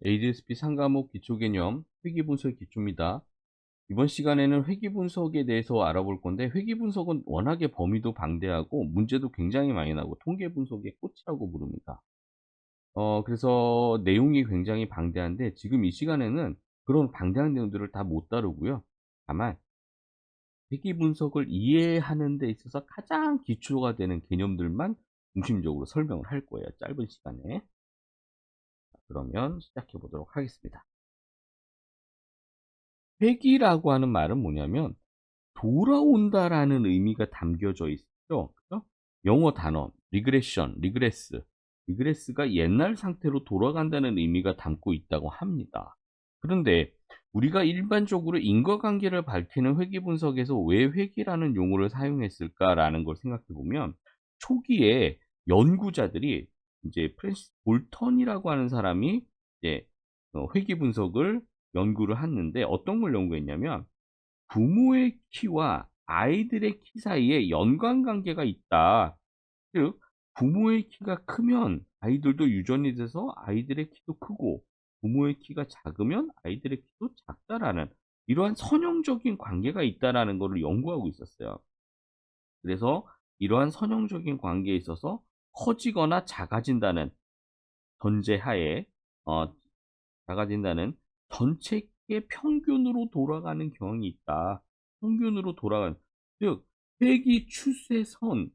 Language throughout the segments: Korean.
ADSP 상과목 기초개념 회귀분석의 기초입니다. 이번 시간에는 회귀분석에 대해서 알아볼 건데, 회귀분석은 워낙에 범위도 방대하고 문제도 굉장히 많이 나고 통계분석의 꽃이라고 부릅니다. 그래서 내용이 굉장히 방대한데, 지금 이 시간에는 그런 방대한 내용들을 다 못 다루고요. 다만 회귀분석을 이해하는 데 있어서 가장 기초가 되는 개념들만 중심적으로 설명을 할 거예요, 짧은 시간에. 그러면 시작해 보도록 하겠습니다. 회귀라고 하는 말은 뭐냐면 돌아온다라는 의미가 담겨져 있죠. 그죠? 영어 단어 리그레션, 리그레스가 옛날 상태로 돌아간다는 의미가 담고 있다고 합니다. 그런데 우리가 일반적으로 인과관계를 밝히는 회귀 분석에서 왜 회귀라는 용어를 사용했을까라는 걸 생각해 보면, 초기에 연구자들이 이제 프랜시스 볼턴이라고 하는 사람이 이제 회귀 분석을 연구를 했는데, 어떤 걸 연구했냐면 부모의 키와 아이들의 키 사이에 연관관계가 있다. 즉 부모의 키가 크면 아이들도 유전이 돼서 아이들의 키도 크고, 부모의 키가 작으면 아이들의 키도 작다라는 이러한 선형적인 관계가 있다라는 것을 연구하고 있었어요. 그래서 이러한 선형적인 관계에 있어서 커지거나 작아진다는 전제하에 작아진다는 전체의 평균으로 돌아가는 경향이 있다. 평균으로 돌아가는, 즉 회귀 추세선,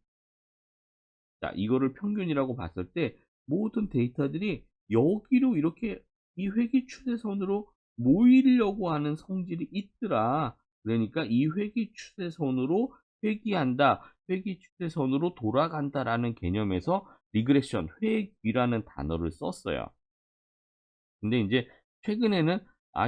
자 이거를 평균이라고 봤을 때 모든 데이터들이 여기로 이렇게 이 회귀 추세선으로 모이려고 하는 성질이 있더라. 그러니까 이 회귀 추세선으로 회귀한다, 회귀 추세선으로 돌아간다라는 개념에서 리그레션, 회귀라는 단어를 썼어요. 근데 이제 최근에는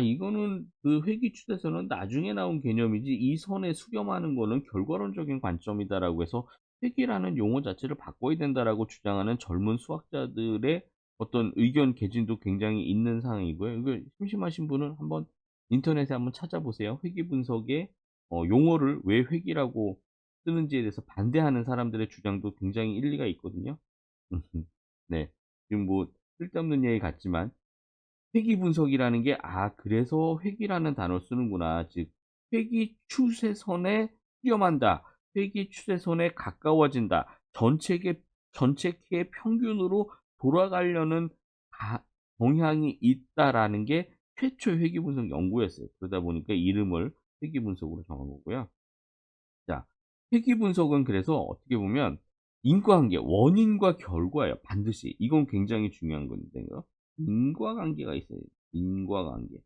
이거는 그 회귀 추세선은 나중에 나온 개념이지 이 선에 수렴하는 거는 결과론적인 관점이다라고 해서 회귀라는 용어 자체를 바꿔야 된다라고 주장하는 젊은 수학자들의 어떤 의견 개진도 굉장히 있는 상황이고요. 이거 심심하신 분은 한번 인터넷에 한번 찾아보세요. 회귀 분석의 용어를 왜 회귀라고 쓰는지에 대해서 반대하는 사람들의 주장도 굉장히 일리가 있거든요. 네. 지금 뭐 쓸데없는 얘기 같지만, 회귀 분석이라는 게 그래서 회귀라는 단어를 쓰는구나. 즉 회귀 추세선에 수렴한다, 회귀 추세선에 가까워진다, 전체 키의 평균으로 돌아가려는 가 경향이 있다라는 게 최초의 회귀 분석 연구였어요. 그러다 보니까 이름을 회귀 분석으로 정한 거고요. 자, 회귀 분석은 그래서 어떻게 보면 인과관계, 원인과 결과예요. 반드시. 이건 굉장히 중요한 건데요. 인과관계가 있어요. 인과관계.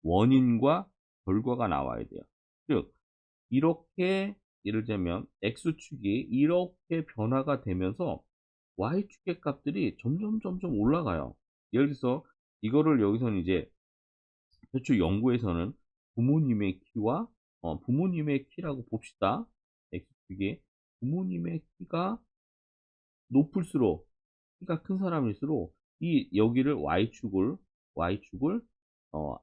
원인과 결과가 나와야 돼요. 즉, 이렇게 예를 들면 X축이 이렇게 변화가 되면서 Y축의 값들이 점점 올라가요. 예를 들어서 이거를 여기서는 이제 최초 연구에서는 부모님의 키와 부모님의 키라고 봅시다. X축이 부모님의 키가 높을수록, 키가 큰 사람일수록 이 여기를 Y축을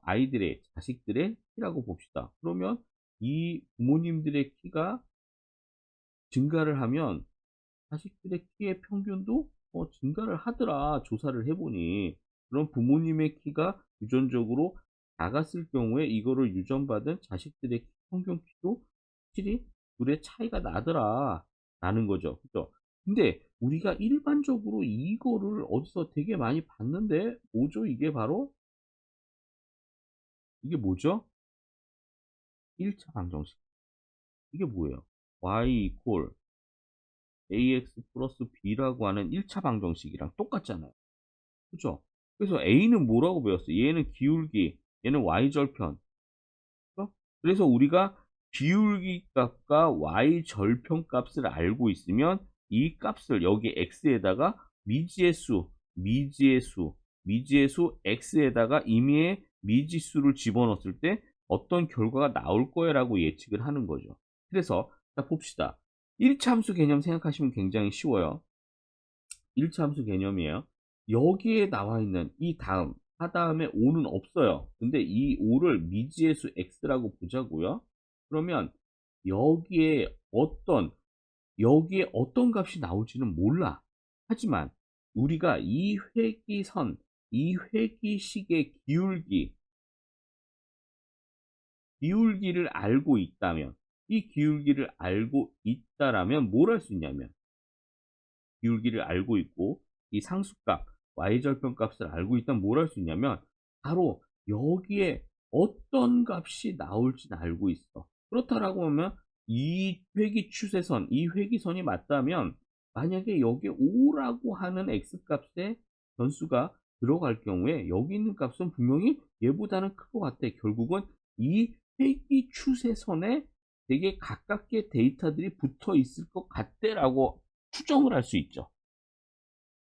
아이들의 자식들의 키라고 봅시다. 그러면 이 부모님들의 키가 증가를 하면 자식들의 키의 평균도 증가를 하더라. 조사를 해보니. 그럼 부모님의 키가 유전적으로 작았을 경우에 이거를 유전받은 자식들의 평균 키도 확실히 둘의 차이가 나더라. 라는 거죠. 그죠? 근데 우리가 일반적으로 이거를 어디서 되게 많이 봤는데, 뭐죠? 이게 뭐죠? 1차 방정식. 이게 뭐예요? y equal ax 플러스 b라고 하는 1차 방정식이랑 똑같잖아요. 그죠? 그래서 A는 뭐라고 배웠어요? 얘는 기울기, 얘는 Y절편. 그죠? 그래서 우리가 기울기 값과 Y절편 값을 알고 있으면 이 값을 여기 X에다가 미지의 수 X에다가 임의의 미지수를 집어넣었을 때 어떤 결과가 나올 거야 라고 예측을 하는 거죠. 그래서 자 봅시다. 1차 함수 개념 생각하시면 굉장히 쉬워요. 1차 함수 개념이에요. 여기에 나와 있는 이 다음, 하다음에 5는 없어요. 근데 이 5를 미지의 수 x라고 보자고요. 그러면 여기에 어떤 여기에 어떤 값이 나올지는 몰라. 하지만 우리가 이 회기선, 이 회기식의 기울기를 알고 있다면, 이 기울기를 알고 있다라면 뭘 할 수 있냐면, 기울기를 알고 있고 이 상수값 y절편값을 알고 있다면 뭘 할 수 있냐면 바로 여기에 어떤 값이 나올지는 알고 있어. 그렇다라고 하면 이 회기 추세선, 이 회기선이 맞다면 만약에 여기에 5라고 하는 x값의 변수가 들어갈 경우에 여기 있는 값은 분명히 얘보다는 클 것 같아. 결국은 이 회기 추세선에 되게 가깝게 데이터들이 붙어 있을 것 같대라고 추정을 할 수 있죠.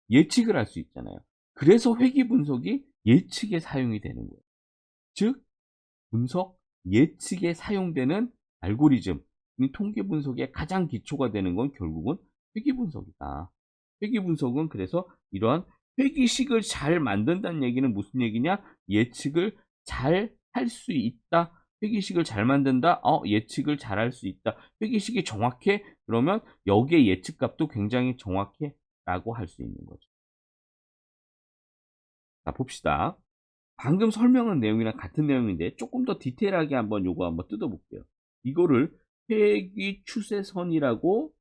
예측을 할 수 있잖아요. 그래서 회귀 분석이 예측에 사용이 되는 거예요. 즉 분석 예측에 사용되는 알고리즘, 이 통계 분석의 가장 기초가 되는 건 결국은 회귀 분석이다. 회귀 분석은 그래서 이러한 회귀식을 잘 만든다는 얘기는 무슨 얘기냐? 예측을 잘 할 수 있다. 회귀식을 잘 만든다. 예측을 잘 할 수 있다. 회귀식이 정확해? 그러면 여기에 예측값도 굉장히 정확해? 라고 할 수 있는 거죠. 자, 봅시다. 방금 설명한 내용이랑 같은 내용인데 조금 더 디테일하게 한번 요거 한번 뜯어볼게요. 이거를 회귀 추세선이라고,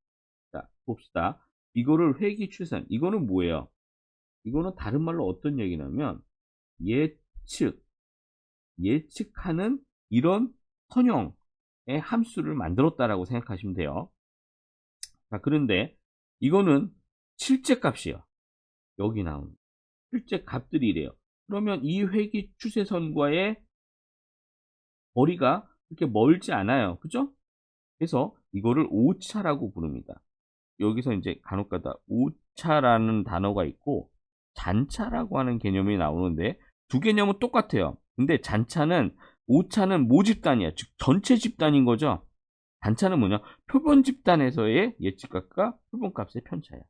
자, 봅시다. 이거를 회귀 추세선. 이거는 뭐예요? 이거는 다른 말로 어떤 얘기냐면 예측하는 이런 선형의 함수를 만들었다라고 생각하시면 돼요. 자, 그런데 이거는 실제 값이에요. 여기 나오는 실제 값들이 이래요. 그러면 이 회귀 추세선과의 거리가 그렇게 멀지 않아요. 그죠? 그래서 이거를 오차라고 부릅니다. 여기서 이제 간혹가다 오차라는 단어가 있고 잔차라고 하는 개념이 나오는데 두 개념은 똑같아요. 근데 잔차는 오차는 모집단이야. 즉 전체 집단인 거죠. 잔차는 뭐냐? 표본 집단에서의 예측값과 표본값의 편차야.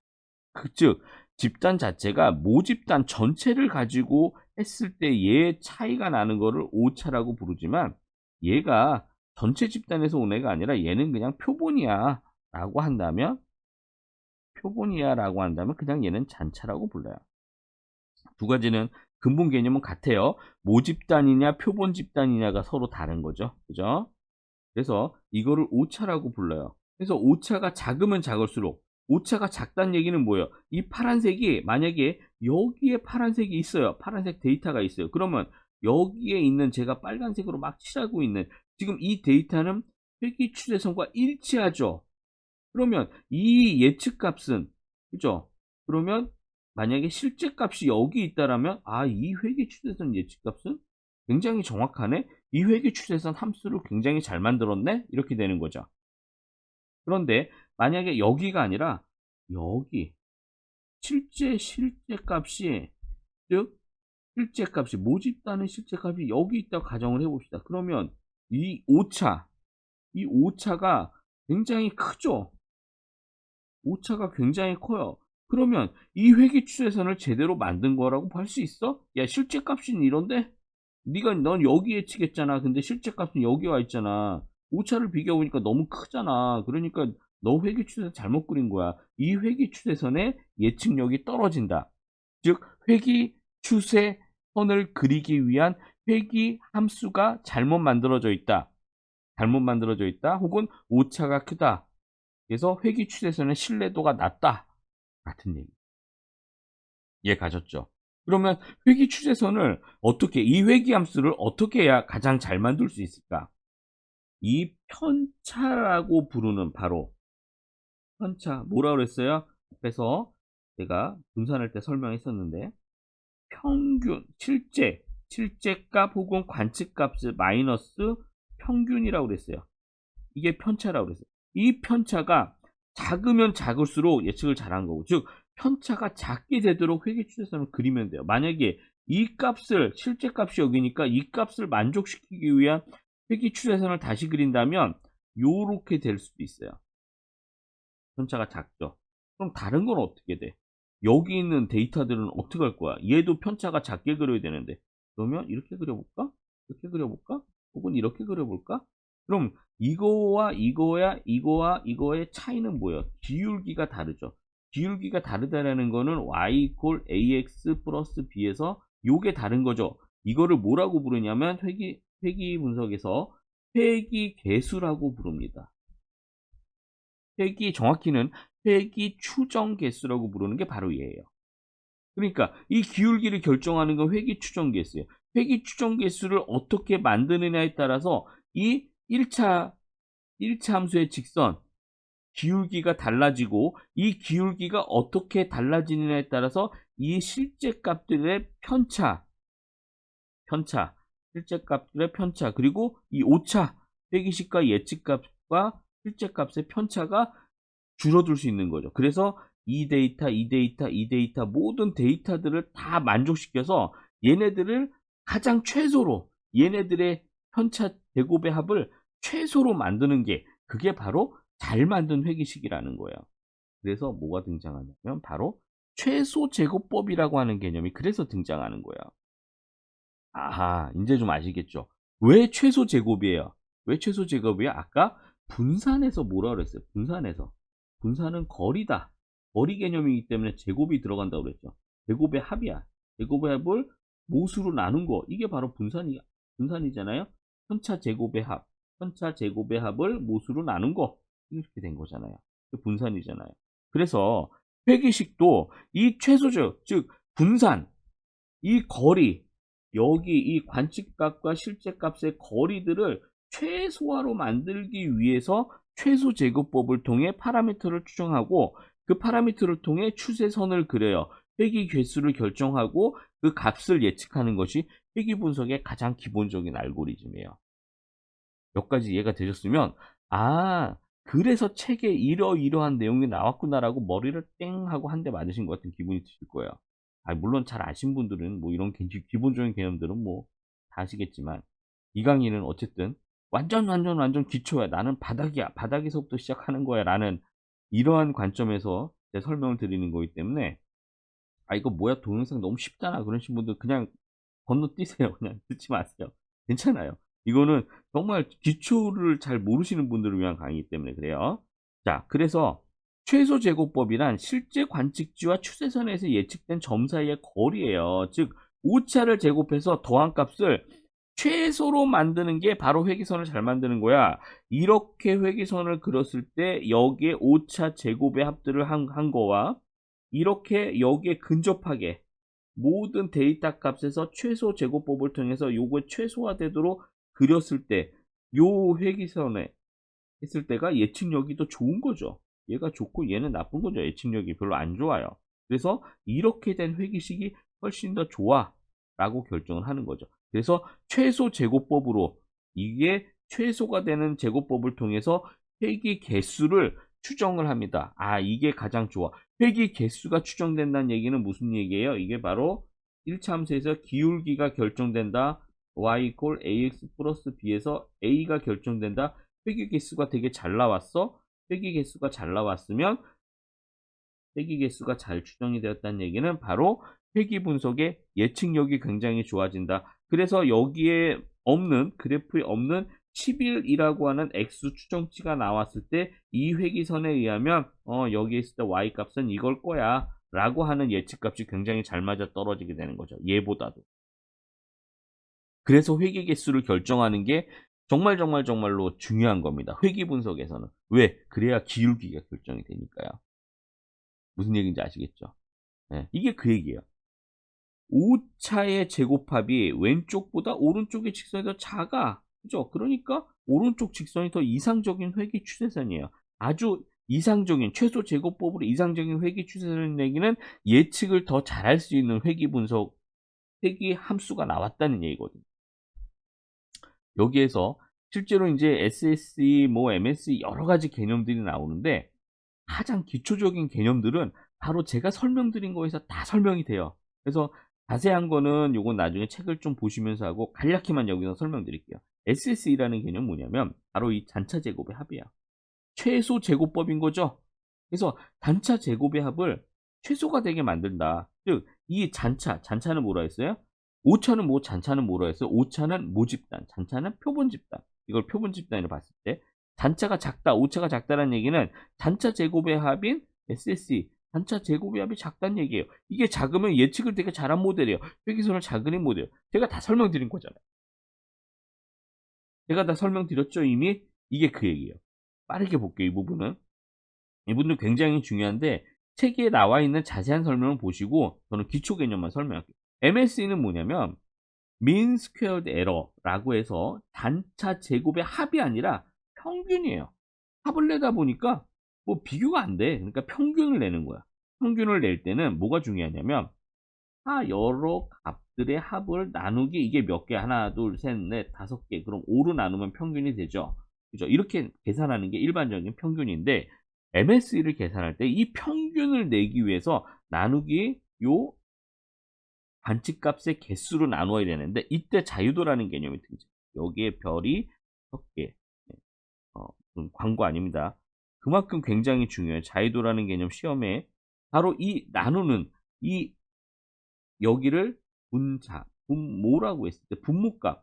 즉 집단 자체가 모집단 전체를 가지고 했을 때 얘 차이가 나는 거를 오차라고 부르지만 얘가 전체 집단에서 온 애가 아니라 얘는 그냥 표본이야 라고 한다면 그냥 얘는 잔차라고 불러요. 두 가지는 근본 개념은 같아요. 모집단이냐 표본 집단이냐가 서로 다른 거죠. 그죠? 그래서 이거를 오차라고 불러요. 그래서 오차가 작으면 작을수록, 오차가 작다는 얘기는 뭐예요? 이 파란색이 만약에 여기에 파란색이 있어요. 파란색 데이터가 있어요. 그러면 여기에 있는 제가 빨간색으로 막 칠하고 있는 지금 이 데이터는 회귀 추세선과 일치하죠. 그러면 이 예측값은, 그죠? 그러면 만약에 실제 값이 여기 있다라면 이 회귀 추세선 예측값은 굉장히 정확하네. 이 회귀 추세선 함수를 굉장히 잘 만들었네. 이렇게 되는 거죠. 그런데 만약에 여기가 아니라 여기 실제 값이, 즉 실제 값이 모집단의 실제 값이 여기 있다고 가정을 해봅시다. 그러면 이 오차가 굉장히 크죠. 오차가 굉장히 커요. 그러면 이 회귀 추세선을 제대로 만든 거라고 볼 수 있어? 야, 실제 값은 이런데? 넌 여기에 치겠잖아. 근데 실제 값은 여기 와 있잖아. 오차를 비교해보니까 너무 크잖아. 그러니까 너 회귀 추세선 잘못 그린 거야. 이 회귀 추세선의 예측력이 떨어진다. 즉 회귀 추세선을 그리기 위한 회귀 함수가 잘못 만들어져 있다. 혹은 오차가 크다. 그래서 회귀 추세선의 신뢰도가 낮다. 같은 얘기. 이해 가셨죠? 그러면 회귀 추세선을 이 회귀 함수를 어떻게 해야 가장 잘 만들 수 있을까? 이 편차라고 부르는 바로 편차. 뭐라 그랬어요? 앞에서 제가 분산할 때 설명했었는데 평균, 실제 값 혹은 관측 값을 마이너스 평균이라고 그랬어요. 이게 편차라고 그랬어요. 이 편차가 작으면 작을수록 예측을 잘한 거고, 즉 편차가 작게 되도록 회귀 추세선을 그리면 돼요. 만약에 이 값을, 실제 값이 여기니까 이 값을 만족시키기 위한 회귀 추세선을 다시 그린다면 요렇게 될 수도 있어요. 편차가 작죠. 그럼 다른 건 어떻게 돼? 여기 있는 데이터들은 어떻게 할 거야? 얘도 편차가 작게 그려야 되는데, 그러면 이렇게 그려볼까? 이렇게 그려볼까? 혹은 이렇게 그려볼까? 그럼 이거의 차이는 뭐예요? 기울기가 다르죠. 기울기가 다르다라는 거는 y ax 플러스 b에서 요게 다른 거죠. 이거를 뭐라고 부르냐면 회귀 분석에서 회귀 개수라고 부릅니다. 정확히는 회귀 추정 개수라고 부르는 게 바로 얘예요. 그러니까 이 기울기를 결정하는 건 회귀 추정 개수예요. 회귀 추정 개수를 어떻게 만드느냐에 따라서 이 1차 함수의 직선 기울기가 달라지고, 이 기울기가 어떻게 달라지느냐에 따라서 이 실제 값들의 편차, 실제 값들의 편차, 그리고 이 오차, 회귀식과 예측값과 실제 값의 편차가 줄어들 수 있는 거죠. 그래서 이 데이터 모든 데이터들을 다 만족시켜서 얘네들을 가장 최소로, 얘네들의 편차 제곱의 합을 최소로 만드는 게, 그게 바로 잘 만든 회귀식이라는 거예요. 그래서 뭐가 등장하냐면 바로 최소 제곱법이라고 하는 개념이 그래서 등장하는 거예요. 아하, 이제 좀 아시겠죠? 왜 최소 제곱이에요? 왜 최소 제곱이에요? 아까 분산에서 뭐라 그랬어요? 분산은 거리다. 거리 개념이기 때문에 제곱이 들어간다고 그랬죠. 제곱의 합이야. 제곱의 합을 모수로 나눈 거. 이게 바로 분산이잖아요. 편차 제곱의 합을 모수로 나눈 거. 이렇게 된 거잖아요. 분산이잖아요. 그래서 회귀식도 이 최소적, 즉 분산, 이 거리, 여기 이 관측값과 실제값의 거리들을 최소화로 만들기 위해서 최소 제곱법을 통해 파라미터를 추정하고, 그 파라미터를 통해 추세선을 그려요. 회귀 개수를 결정하고 그 값을 예측하는 것이 회귀 분석의 가장 기본적인 알고리즘이에요. 여기까지 이해가 되셨으면, 아, 그래서 책에 이러이러한 내용이 나왔구나라고 머리를 땡 하고 한 대 맞으신 것 같은 기분이 드실 거예요. 물론 잘 아신 분들은 뭐 이런 기본적인 개념들은 뭐 다 아시겠지만, 이 강의는 어쨌든 완전 기초야. 나는 바닥이야. 바닥에서부터 시작하는 거야. 라는 이러한 관점에서 제 설명을 드리는 거기 때문에, 이거 뭐야, 동영상 너무 쉽잖아, 그러신 분들 그냥 건너뛰세요. 그냥 듣지 마세요. 괜찮아요. 이거는 정말 기초를 잘 모르시는 분들을 위한 강의이기 때문에 그래요. 자, 그래서 최소 제곱법이란 실제 관측지와 추세선에서 예측된 점 사이의 거리예요. 즉 오차를 제곱해서 더한 값을 최소로 만드는 게 바로 회귀선을 잘 만드는 거야. 이렇게 회귀선을 그렸을 때 여기에 오차 제곱의 합들을 한 거와, 이렇게 여기에 근접하게 모든 데이터 값에서 최소 제곱법을 통해서 요거 최소화되도록 그렸을 때, 요 회귀선에 했을 때가 예측력이 더 좋은 거죠. 얘가 좋고 얘는 나쁜 거죠. 예측력이 별로 안 좋아요. 그래서 이렇게 된 회귀식이 훨씬 더 좋아 라고 결정을 하는 거죠. 그래서 최소 제곱법으로, 이게 최소가 되는 제곱법을 통해서 회귀 개수를 추정을 합니다. 이게 가장 좋아. 회귀 개수가 추정된다는 얘기는 무슨 얘기예요? 이게 바로 1차 함수에서 기울기가 결정된다. y equal ax 플러스 b에서 a가 결정된다. 회귀 개수가 되게 잘 나왔어. 회귀 개수가 잘 나왔으면, 회귀 개수가 잘 추정이 되었다는 얘기는 바로 회귀 분석의 예측력이 굉장히 좋아진다. 그래서 여기에 없는, 그래프에 없는 11이라고 하는 x 추정치가 나왔을 때 이 회귀선에 의하면 여기에 있을 때 y 값은 이걸 거야 라고 하는 예측값이 굉장히 잘 맞아 떨어지게 되는 거죠. 얘보다도. 그래서 회귀 개수를 결정하는 게 정말로 중요한 겁니다. 회귀 분석에서는. 왜? 그래야 기울기가 결정이 되니까요. 무슨 얘기인지 아시겠죠? 네, 이게 그 얘기예요. 오차의 제곱합이 왼쪽보다 오른쪽의 직선이 더 작아. 그죠? 그러니까 오른쪽 직선이 더 이상적인 회귀 추세선이에요. 아주 이상적인, 최소 제곱법으로 이상적인 회귀 추세선을 내기는 예측을 더 잘할 수 있는 회귀 분석, 회귀 함수가 나왔다는 얘기거든요. 여기에서 실제로 이제 SSE, MSE 여러 가지 개념들이 나오는데, 가장 기초적인 개념들은 바로 제가 설명드린 거에서 다 설명이 돼요. 그래서 자세한 거는 요건 나중에 책을 좀 보시면서 하고, 간략히만 여기서 설명드릴게요. SSE라는 개념은 뭐냐면 바로 이 잔차 제곱의 합이야. 최소 제곱법인 거죠. 그래서 단차 제곱의 합을 최소가 되게 만든다. 즉 이 잔차는 뭐라 했어요? 오차는 뭐, 잔차는 뭐라 했어요? 오차는 모집단, 잔차는 표본 집단. 이걸 표본 집단으로 봤을 때 잔차가 작다, 오차가 작다라는 얘기는 잔차 제곱의 합인 SSE, 단차 제곱의 합이 작다는 얘기예요. 이게 작으면 예측을 되게 잘한 모델이에요. 회귀선을 잘 그린 모델. 제가 다 설명드린 거잖아요. 제가 다 설명드렸죠, 이미? 이게 그 얘기예요. 빠르게 볼게요, 이 부분은. 이 부분도 굉장히 중요한데 책에 나와 있는 자세한 설명을 보시고 저는 기초 개념만 설명할게요. MSE는 뭐냐면 mean squared error라고 해서 단차 제곱의 합이 아니라 평균이에요. 합을 내다 보니까 뭐 비교가 안 돼. 그러니까 평균을 내는 거야. 평균을 낼 때는 뭐가 중요하냐면 여러 값들의 합을 나누기 이게 몇 개? 하나, 둘, 셋, 넷, 다섯 개. 그럼 5로 나누면 평균이 되죠. 그죠? 이렇게 계산하는 게 일반적인 평균인데 MSE를 계산할 때 이 평균을 내기 위해서 나누기 요 관측값의 개수로 나누어야 되는데 이때 자유도라는 개념이 등장. 여기에 별이 몇 개. 광고 아닙니다. 그만큼 굉장히 중요해요. 자유도라는 개념 시험에 바로 이 나누는 이 여기를 분모라고 했을 때 분모값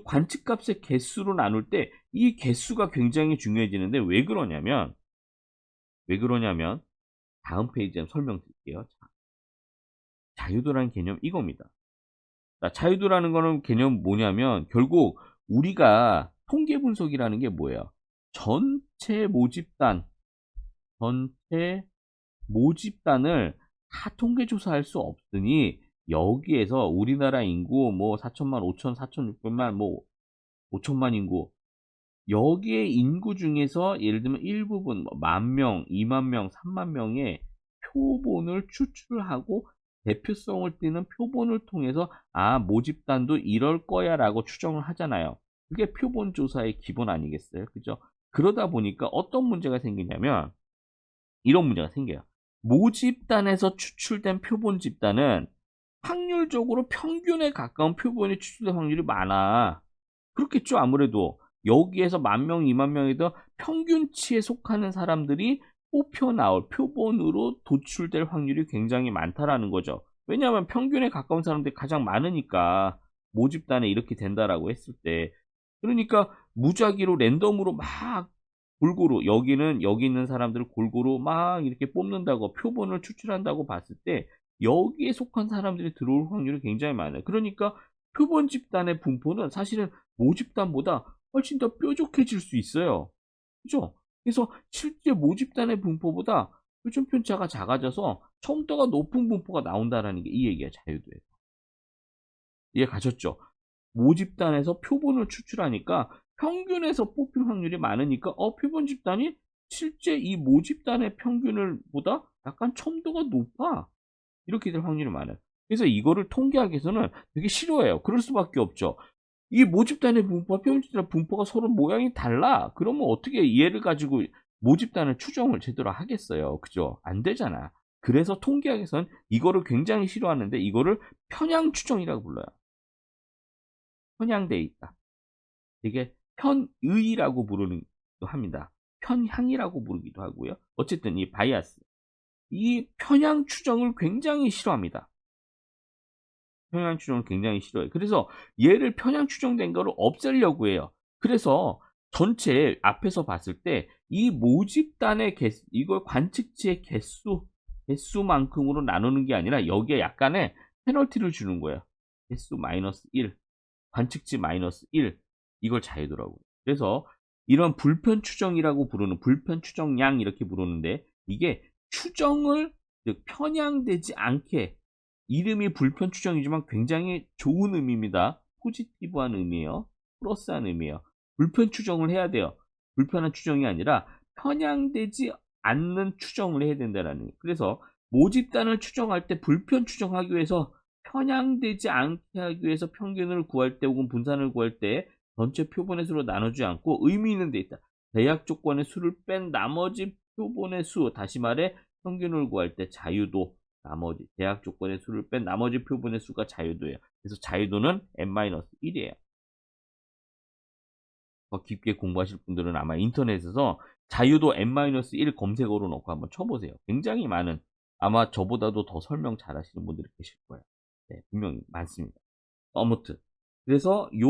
관측값의 개수로 나눌 때 이 개수가 굉장히 중요해지는데 왜 그러냐면 다음 페이지에 설명드릴게요. 자유도라는 개념 이겁니다. 자, 자유도라는 거는 개념 뭐냐면 결국 우리가 통계 분석이라는 게 뭐예요? 전체 모집단을 다 통계 조사할 수 없으니 여기에서 우리나라 인구 뭐 4천만, 5천, 4,600만, 뭐 5천만 인구 여기에 인구 중에서 예를 들면 일부분 뭐 10,000명, 20,000명, 30,000명의 표본을 추출하고 대표성을 띠는 표본을 통해서 모집단도 이럴 거야 라고 추정을 하잖아요. 그게 표본 조사의 기본 아니겠어요? 그죠? 그러다 보니까 어떤 문제가 생기냐면 이런 문제가 생겨요. 모집단에서 추출된 표본 집단은 확률적으로 평균에 가까운 표본이 추출될 확률이 많아. 그렇겠죠, 아무래도. 여기에서 10,000명, 20,000명에도 평균치에 속하는 사람들이 뽑혀 나올 표본으로 도출될 확률이 굉장히 많다라는 거죠. 왜냐하면 평균에 가까운 사람들이 가장 많으니까 모집단에 이렇게 된다라고 했을 때 그러니까 무작위로 랜덤으로 막 골고루 여기 있는 사람들을 골고루 막 이렇게 뽑는다고 표본을 추출한다고 봤을 때 여기에 속한 사람들이 들어올 확률이 굉장히 많아요. 그러니까 표본 집단의 분포는 사실은 모집단보다 훨씬 더 뾰족해질 수 있어요. 그죠? 그래서 실제 모집단의 분포보다 표준 편차가 작아져서 첨도가 높은 분포가 나온다라는 게 이 얘기야, 자유도에서. 이해 가셨죠? 모집단에서 표본을 추출하니까 평균에서 뽑힐 확률이 많으니까 표본 집단이 실제 이 모집단의 평균을 보다 약간 첨도가 높아. 이렇게 될 확률이 많아요. 그래서 이거를 통계학에서는 되게 싫어해요. 그럴 수밖에 없죠. 이 모집단의 분포와 표본 집단의 분포가 서로 모양이 달라. 그러면 어떻게 얘를 가지고 모집단을 추정을 제대로 하겠어요. 그죠? 안 되잖아. 그래서 통계학에서는 이거를 굉장히 싫어하는데 이거를 편향 추정이라고 불러요. 편향돼 있다. 이게 편의라고 부르기도 합니다. 편향이라고 부르기도 하고요. 어쨌든 이 바이아스, 이 편향 추정을 굉장히 싫어합니다. 편향 추정을 굉장히 싫어해요. 그래서 얘를 편향 추정된 거를 없애려고 해요. 그래서 전체 앞에서 봤을 때 이 모집단의 개수, 이걸 관측치의 개수만큼으로 나누는 게 아니라 여기에 약간의 페널티를 주는 거예요. 개수 마이너스 1, 관측치 마이너스 1, 이걸 자유도라고. 그래서 이런 불편 추정이라고 부르는 불편 추정량 이렇게 부르는데 이게 추정을 즉 편향되지 않게 이름이 불편 추정이지만 굉장히 좋은 의미입니다. 포지티브한 의미예요. 플러스한 의미예요. 불편 추정을 해야 돼요. 불편한 추정이 아니라 편향되지 않는 추정을 해야 된다는 거예요. 그래서 모집단을 추정할 때 불편 추정하기 위해서 편향되지 않게 하기 위해서 평균을 구할 때 혹은 분산을 구할 때 전체 표본의 수로 나누지 않고 의미 있는 데 있다. 대약 조건의 수를 뺀 나머지 표본의 수, 다시 말해 평균을 구할 때 자유도, 나머지 대약 조건의 수를 뺀 나머지 표본의 수가 자유도예요. 그래서 자유도는 n-1이에요. 더 깊게 공부하실 분들은 아마 인터넷에서 자유도 n-1 검색어로 넣고 한번 쳐보세요. 굉장히 많은 아마 저보다도 더 설명 잘하시는 분들이 계실 거예요. 네, 분명히 많습니다. 아무튼 그래서 요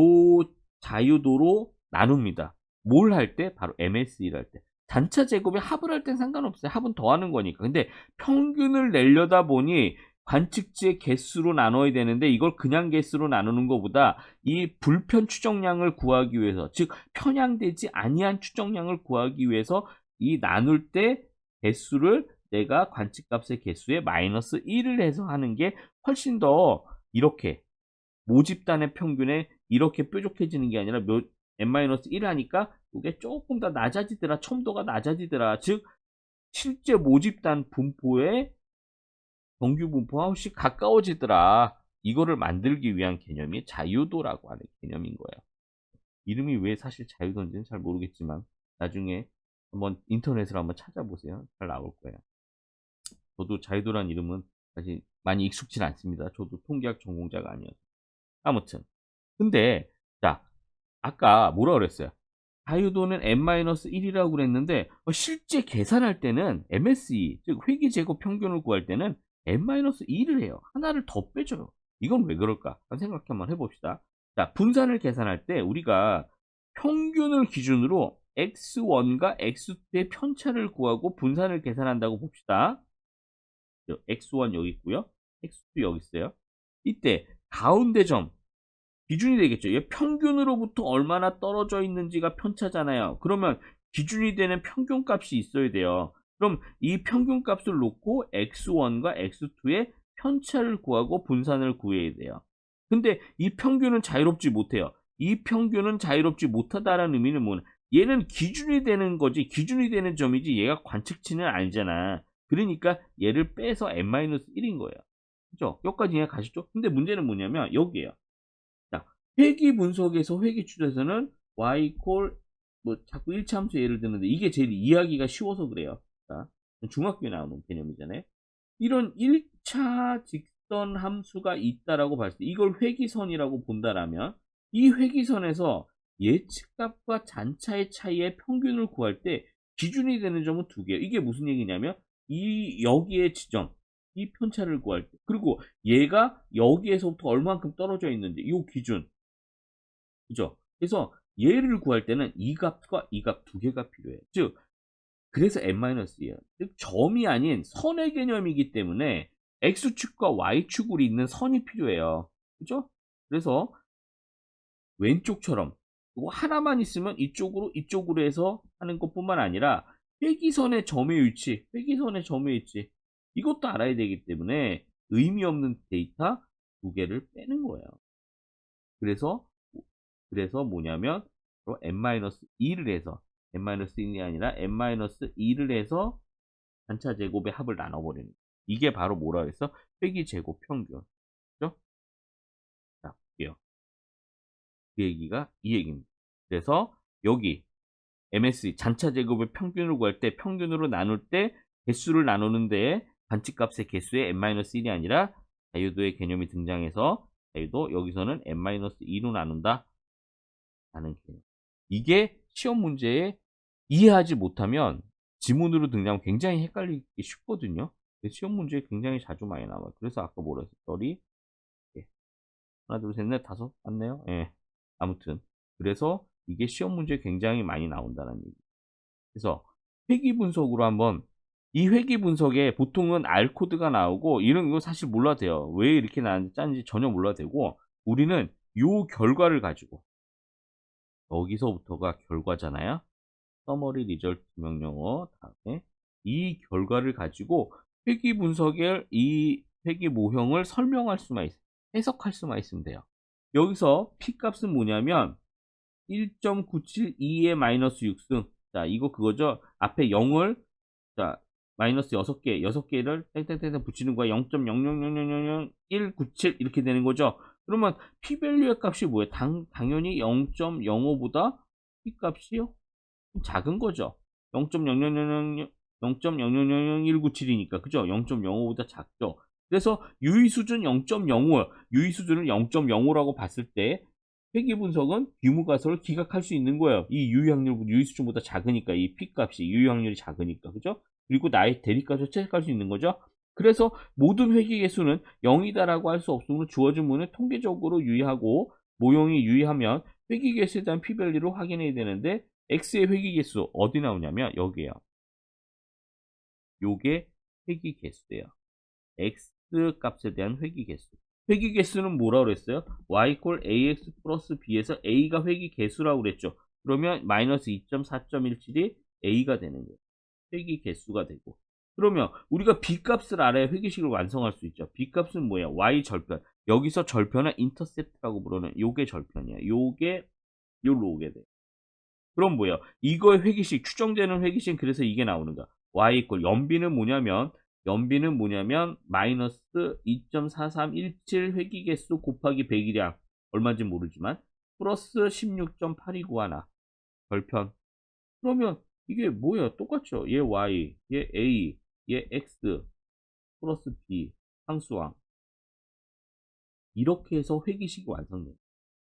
자유도로 나눕니다. 뭘 할 때? 바로 MSE를 할 때. 잔차 제곱에 합을 할 땐 상관없어요. 합은 더하는 거니까. 근데 평균을 내려다 보니 관측지의 개수로 나눠야 되는데 이걸 그냥 개수로 나누는 것보다 이 불편 추정량을 구하기 위해서, 즉 편향되지 아니한 추정량을 구하기 위해서 이 나눌 때 개수를 내가 관측값의 개수에 마이너스 1을 해서 하는 게 훨씬 더 이렇게 모집단의 평균에 이렇게 뾰족해지는 게 아니라 n-1 하니까 이게 조금 더 낮아지더라. 첨도가 낮아지더라. 즉 실제 모집단 분포의 정규 분포와 훨씬 가까워지더라. 이거를 만들기 위한 개념이 자유도라고 하는 개념인 거예요. 이름이 왜 사실 자유도인지는 잘 모르겠지만 나중에 한번 인터넷으로 한번 찾아보세요. 잘 나올 거예요. 저도 자유도란 이름은 사실 많이 익숙치 않습니다. 저도 통계학 전공자가 아니어서. 아무튼 근데 자, 아까 뭐라 그랬어요? 자유도는 n-1이라고 그랬는데 실제 계산할 때는 MSE, 즉 회기제곱 평균을 구할 때는 n-2를 해요. 하나를 더 빼줘요. 이건 왜 그럴까? 생각 한번 해봅시다. 자, 분산을 계산할 때 우리가 평균을 기준으로 x1과 x2의 편차를 구하고 분산을 계산한다고 봅시다. x1 여기 있고요. x2 여기 있어요. 이때 가운데 점 기준이 되겠죠. 얘 평균으로부터 얼마나 떨어져 있는지가 편차잖아요. 그러면 기준이 되는 평균값이 있어야 돼요. 그럼 이 평균값을 놓고 x1과 x2의 편차를 구하고 분산을 구해야 돼요. 근데 이 평균은 자유롭지 못해요. 이 평균은 자유롭지 못하다라는 의미는 뭐냐? 얘는 기준이 되는 거지, 기준이 되는 점이지 얘가 관측치는 아니잖아. 그러니까 얘를 빼서 n-1인 거예요. 그죠? 여기까지 이해 가시죠? 근데 문제는 뭐냐면 여기에요. 자, 회귀 분석에서 회귀 추에서는 y 콜 뭐 자꾸 1차 함수 예를 드는데 이게 제일 이해하기가 쉬워서 그래요. 자, 중학교에 나오는 개념이잖아요. 이런 1차 직선 함수가 있다라고 봤을 때 이걸 회귀선이라고 본다라면 이 회귀선에서 예측값과 잔차의 차이의 평균을 구할 때 기준이 되는 점은 두 개예요. 이게 무슨 얘기냐면 이 여기의 지점, 이 편차를 구할 때, 그리고 얘가 여기에서부터 얼만큼 떨어져 있는지 이 기준, 그죠? 그래서 얘를 구할 때는 이 값과 이 값 두 개가 필요해요. 즉 그래서 n-2예요. 즉 점이 아닌 선의 개념이기 때문에 x축과 y축으로 있는 선이 필요해요. 그죠? 그래서 왼쪽처럼 이거 하나만 있으면 이쪽으로 해서 하는 것뿐만 아니라 회기선의 점의 위치, 회기선의 점의 위치 이것도 알아야 되기 때문에 의미 없는 데이터 두 개를 빼는 거예요. 그래서 뭐냐면 n-2를 해서 n-1이 아니라 n-2를 해서 단차 제곱의 합을 나눠버리는 거예요. 이게 바로 뭐라 그랬어? 회기 제곱 평균. 그죠? 자, 볼게요. 그 얘기가 이 얘기입니다. 그래서 여기 MSE 잔차 제곱의 평균을 구할 때 평균으로 나눌 때 개수를 나누는데 반칙값의 개수의 n-1이 아니라 자유도의 개념이 등장해서 자유도 여기서는 n-2로 나눈다 라는 개념. 이게 시험 문제에 이해하지 못하면 지문으로 등장하면 굉장히 헷갈리기 쉽거든요. 시험 문제에 굉장히 자주 많이 나와요. 그래서 아까 뭐라 했어요? 썰이 하나 둘 셋 넷 다섯 맞네요. 예. 아무튼 그래서 이게 시험 문제에 굉장히 많이 나온다는 얘기. 그래서 회귀 분석으로 한번 이 회귀 분석에 보통은 R 코드가 나오고 이런 거 사실 몰라도 돼요. 왜 이렇게 나는지 짠지 전혀 몰라도 되고 우리는 요 결과를 가지고 여기서부터가 결과잖아요. 서머리 리절트 명령어 다음에 이 결과를 가지고 회귀 분석의 이 회귀 모형을 설명할 수만 있어요. 해석할 수만 있으면 돼요. 여기서 p 값은 뭐냐면 1.972의 마이너스 6승. 자, 이거 그거죠. 앞에 0을 자 마이너스 6개를 땡땡땡땡 붙이는 거야. 0.000000197 이렇게 되는 거죠. 그러면 p-밸류의 값이 뭐예요? 당연히 0.05보다 p 값이 작은 거죠. 0.0000197이니까 그죠? 0.05보다 작죠. 그래서 유의수준 0.05, 유의수준을 0.05라고 봤을 때 회귀 분석은 규모가설을 기각할 수 있는 거예요. 이 유의수준보다 작으니까 이 P값이 유의확률이 작으니까 그죠? 그리고 나의 대립값을 채택할 수 있는 거죠. 그래서 모든 회귀 개수는 0이다라고 할 수 없으므로 주어진 문을 통계적으로 유의하고 모형이 유의하면 회귀 개수에 대한 P-밸류를 확인해야 되는데 x의 회귀개수 어디 나오냐면 여기에요. 요게 회귀개수예요. x 값에 대한 회귀개수. 회귀개수는 뭐라고 그랬어요? y ax 플러스 b에서 a가 회귀개수라고 그랬죠. 그러면 마이너스 2.4.17이 a가 되는 거예요. 회귀개수가 되고. 그러면 우리가 b 값을 알아야 회귀식을 완성할 수 있죠. b 값은 뭐야? y 절편. 여기서 절편은 인터셉트라고 부르는 요게 절편이야. 요게 요로 오게 돼. 그럼 뭐예요? 이거의 회귀식, 추정되는 회귀식, 그래서 이게 나오는 거야. y 연비는 뭐냐면 마이너스 2.4317 회귀개수 곱하기 배기량 얼마인지 모르지만 플러스 16.8291 절편. 그러면 이게 뭐야? 똑같죠? 얘 y, 얘 a, 얘 x 플러스 b 상수항. 이렇게 해서 회귀식이 완성돼요.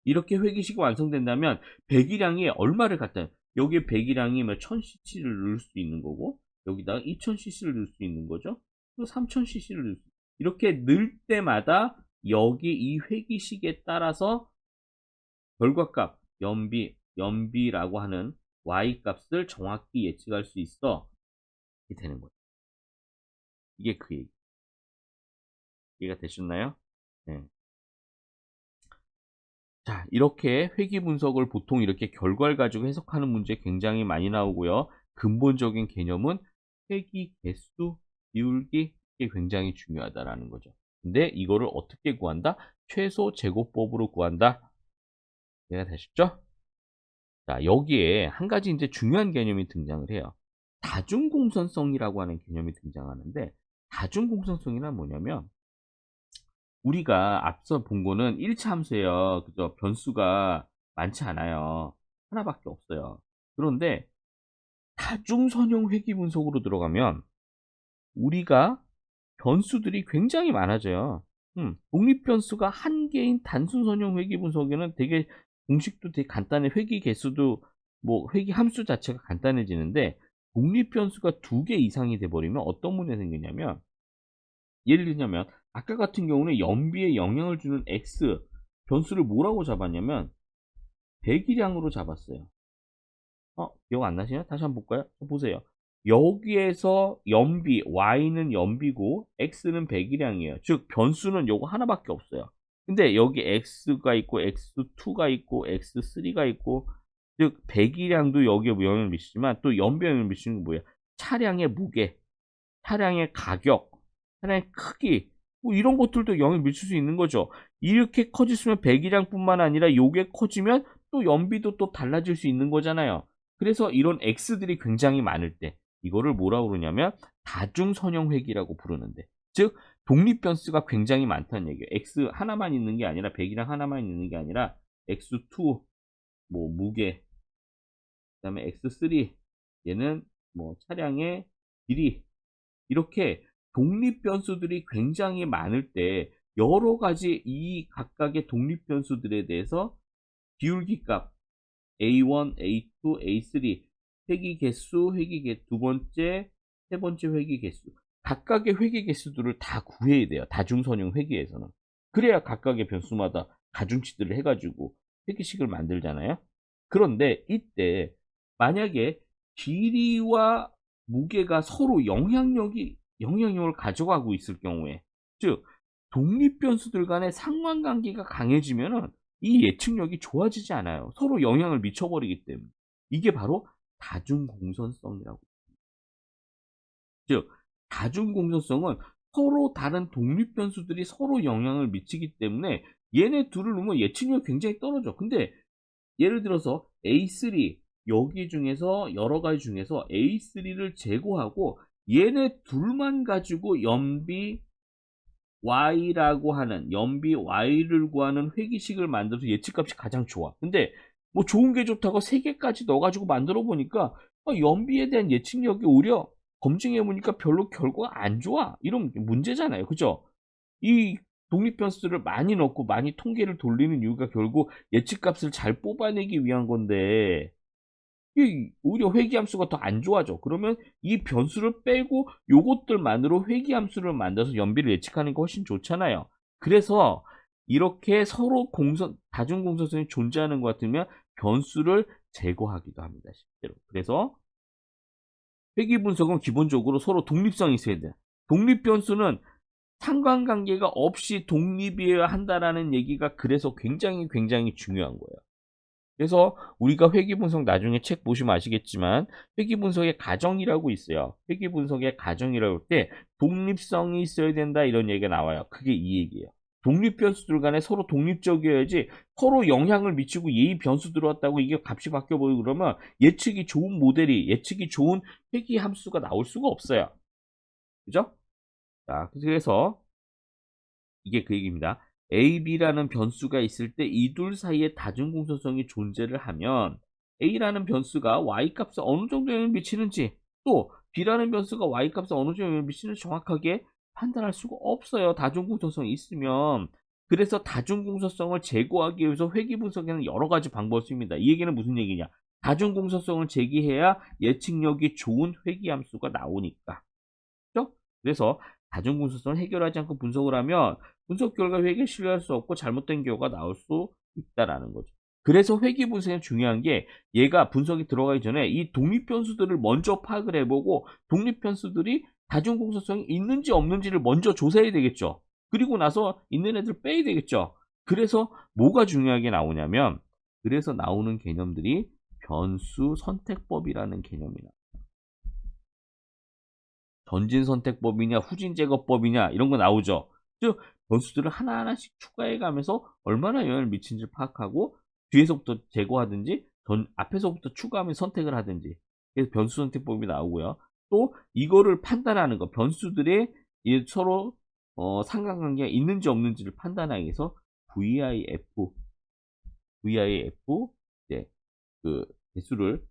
이렇게 회귀식이 완성된다면 배기량이 얼마를 갖다 여기에 배기량이 1000cc를 넣을 수 있는 거고 여기다가 2000cc를 넣을 수 있는 거죠. 또 3000cc를 넣을 수 이렇게 넣을 때마다 여기 이 회귀식에 따라서 결과값 연비라고 하는 y 값을 정확히 예측할 수 있어. 이렇게 되는 거죠. 이게 그 얘기. 이해가 되셨나요? 네. 자, 이렇게 회귀 분석을 보통 이렇게 결과를 가지고 해석하는 문제 굉장히 많이 나오고요. 근본적인 개념은 회귀 개수, 비울기 이게 굉장히 중요하다라는 거죠. 근데 이거를 어떻게 구한다? 최소 제곱법으로 구한다. 이해가 되셨죠? 자, 여기에 한 가지 이제 중요한 개념이 등장을 해요. 다중공선성이라고 하는 개념이 등장하는데 다중공선성이란 뭐냐면 우리가 앞서 본 거는 1차 함수예요. 그죠? 변수가 많지 않아요. 하나밖에 없어요. 그런데 다중선형 회귀 분석으로 들어가면 우리가 변수들이 굉장히 많아져요. 독립변수가 한 개인 단순선형 회귀 분석에는 되게 공식도 되게 간단해. 회귀 개수도 뭐 회귀 함수 자체가 간단해지는데 독립변수가 2개 이상이 돼버리면 어떤 문제가 생기냐면 예를 들자면 아까 같은 경우는 연비에 영향을 주는 x 변수를 뭐라고 잡았냐면 배기량으로 잡았어요. 기억 안 나시나요? 다시 한번 볼까요? 보세요. 여기에서 연비 y는 연비고 x는 배기량이에요. 즉 변수는 요거 하나밖에 없어요. 근데 여기 x가 있고 x2가 있고 x3가 있고 즉 배기량도 여기에 영향을 미치지만 또 연비에 영향을 미치는 게 뭐예요? 차량의 무게, 차량의 가격, 차량의 크기 뭐 이런 것들도 영향을 미칠 수 있는 거죠. 이렇게 커졌으면 배기량뿐만 아니라 요게 커지면 또 연비도 또 달라질 수 있는 거잖아요. 그래서 이런 x들이 굉장히 많을 때 이거를 뭐라고 그러냐면 다중선형 회귀라고 부르는데 즉 독립변수가 굉장히 많다는 얘기예요. x 하나만 있는 게 아니라 배기량 하나만 있는 게 아니라 x2 뭐 무게 그다음에 x3 얘는 뭐 차량의 길이 이렇게 독립변수들이 굉장히 많을 때 여러 가지 이 각각의 독립변수들에 대해서 비울기값 A1, A2, A3 회귀 개수, 두 번째, 세 번째 회귀 개수 각각의 회귀 개수들을 다 구해야 돼요. 다중선형 회귀에서는. 그래야 각각의 변수마다 가중치들을 해가지고 회귀식을 만들잖아요. 그런데 이때 만약에 길이와 무게가 서로 영향력을 가져가고 있을 경우에 즉 독립변수들 간의 상관관계가 강해지면은 이 예측력이 좋아지지 않아요. 서로 영향을 미쳐버리기 때문에. 이게 바로 다중공선성이라고. 즉, 다중공선성은 서로 다른 독립변수들이 서로 영향을 미치기 때문에 얘네 둘을 놓으면 예측력이 굉장히 떨어져. 근데 예를 들어서 A3 여기 중에서 여러 가지 중에서 A3를 제거하고 얘네 둘만 가지고 연비 y라고 하는 연비 y를 구하는 회귀식을 만들어서 예측값이 가장 좋아. 근데 뭐 좋은 게 좋다고 3개까지 넣어가지고 만들어 보니까 연비에 대한 예측력이 오히려 검증해 보니까 별로 결과가 안 좋아. 이런 문제잖아요. 그죠? 이 독립변수를 많이 넣고 많이 통계를 돌리는 이유가 결국 예측값을 잘 뽑아내기 위한 건데 오히려 회귀함수가 더 안 좋아져. 그러면 이 변수를 빼고 요것들만으로 회귀함수를 만들어서 연비를 예측하는 게 훨씬 좋잖아요. 그래서 이렇게 서로 다중공선성이 존재하는 것 같으면 변수를 제거하기도 합니다. 실제로. 그래서 회귀 분석은 기본적으로 서로 독립성이 있어야 돼요. 독립 변수는 상관관계가 없이 독립이어야 한다라는 얘기가 그래서 굉장히 중요한 거예요. 그래서 우리가 회귀 분석 나중에 책 보시면 아시겠지만 회귀 분석의 가정이라고 있어요. 회귀 분석의 가정이라고 할 때 독립성이 있어야 된다 이런 얘기가 나와요. 그게 이 얘기예요. 독립 변수들 간에 서로 독립적이어야지 서로 영향을 미치고 예의 변수 들어왔다고 이게 값이 바뀌어 보이고 그러면 예측이 좋은 모델이 예측이 좋은 회귀 함수가 나올 수가 없어요. 그죠? 자, 그래서 이게 그 얘기입니다. A, B라는 변수가 있을 때 이 둘 사이에 다중공소성이 존재를 하면 A라는 변수가 Y값에 어느 정도 영향을 미치는지 또 B라는 변수가 Y값에 어느 정도 영향을 미치는지 정확하게 판단할 수가 없어요. 다중공소성이 있으면. 그래서 다중공소성을 제거하기 위해서 회귀분석에는 여러 가지 방법을 씁니다. 이 얘기는 무슨 얘기냐? 다중공소성을 제기해야 예측력이 좋은 회귀함수가 나오니까. 그죠? 그래서 다중분석성을 해결하지 않고 분석을 하면 분석 결과 회계에 신뢰할 수 없고 잘못된 결과가 나올 수 있다라는 거죠. 그래서 회계 분석이 중요한 게 얘가 분석이 들어가기 전에 이 독립 변수들을 먼저 파악을 해보고 독립 변수들이 다중공소성이 있는지 없는지를 먼저 조사해야 되겠죠. 그리고 나서 있는 애들 빼야 되겠죠. 그래서 뭐가 중요하게 나오냐면 그래서 나오는 개념들이 변수 선택법이라는 개념이다. 전진 선택법이냐 후진 제거법이냐 이런 거 나오죠. 즉 변수들을 하나하나씩 추가해 가면서 얼마나 영향을 미치는지를 파악하고 뒤에서부터 제거하든지 앞에서부터 추가하면 선택을 하든지 그래서 변수 선택법이 나오고요. 또 이거를 판단하는 거 변수들의 서로 상관관계가 있는지 없는지를 판단하기 위해서 VIF 이제 그 개수를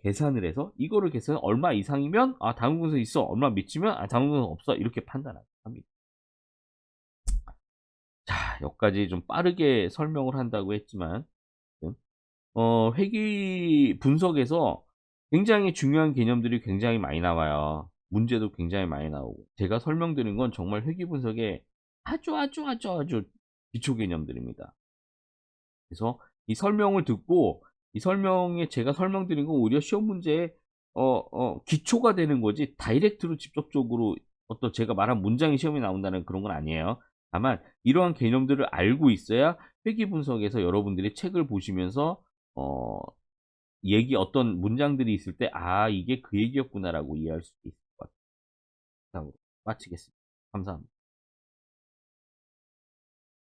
계산을 해서 이거를 계산해 얼마 이상이면 아 다음 분석 있어 얼마 미치면 아 다음 분석 없어 이렇게 판단합니다. 자 여기까지 좀 빠르게 설명을 한다고 했지만 회귀 분석에서 굉장히 중요한 개념들이 굉장히 많이 나와요. 문제도 굉장히 많이 나오고 제가 설명드린 건 정말 회귀 분석의 아주 기초 개념들입니다. 그래서 이 설명을 듣고 이 설명에 제가 설명드린 건 오히려 시험 문제에 기초가 되는 거지 다이렉트로 직접적으로 어떤 제가 말한 문장이 시험에 나온다는 그런 건 아니에요. 다만 이러한 개념들을 알고 있어야 회귀 분석에서 여러분들이 책을 보시면서 어, 어떤 문장들이 있을 때 아 이게 그 얘기였구나라고 이해할 수 있을 것 같아요. 마치겠습니다. 감사합니다.